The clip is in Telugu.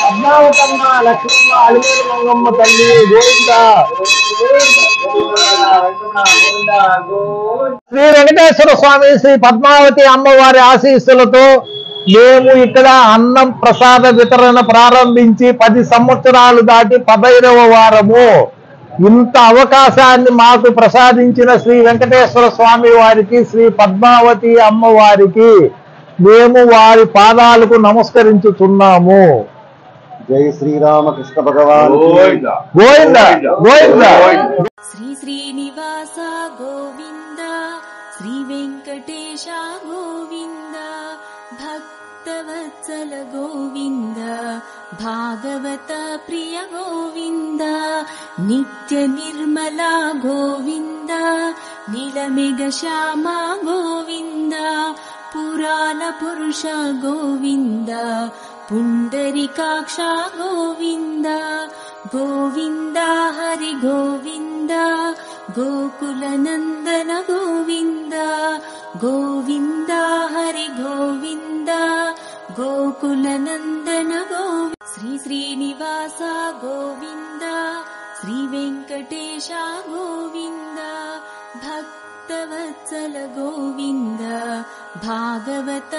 పద్మావతమ్మ లక్ష్మమ్మ అలిమేలు మంగమ్మ తల్లి గోవింద. శ్రీ వెంకటేశ్వర స్వామి శ్రీ పద్మావతి అమ్మవారి ఆశీస్సులతో మేము ఇక్కడ అన్నం ప్రసాద వితరణ ప్రారంభించి 10 సంవత్సరాలు దాటి 15వ వారము. ఇంత అవకాశాన్ని మాకు ప్రసాదించిన శ్రీ వెంకటేశ్వర స్వామి వారికి, శ్రీ పద్మావతి అమ్మవారికి మేము వారి పాదాలకు నమస్కరించుతున్నాము. జై శ్రీరామకృష్ణ భగవాన్ గోవింద గోవింద. శ్రీ శ్రీనివాస గోవింద, శ్రీ వెంకటేశ గోవింద, భక్తవత్సల గోవింద, భాగవత ప్రియ గోవింద, నిత్య నిర్మల గోవింద, నీలమేఘ శ్యామ గోవింద, పురాణ పురుష గోవింద, పుండరీకాక్ష గోవింద, గోవింద హరి గోవింద, గోకుల నందన గోవింద, గోవింద హరి గోవింద, గోకుల నందన గోవింద. శ్రీ శ్రీనివాస గోవింద, శ్రీ వెంకటేశ గోవింద, భక్తవత్సల గోవింద, భాగవత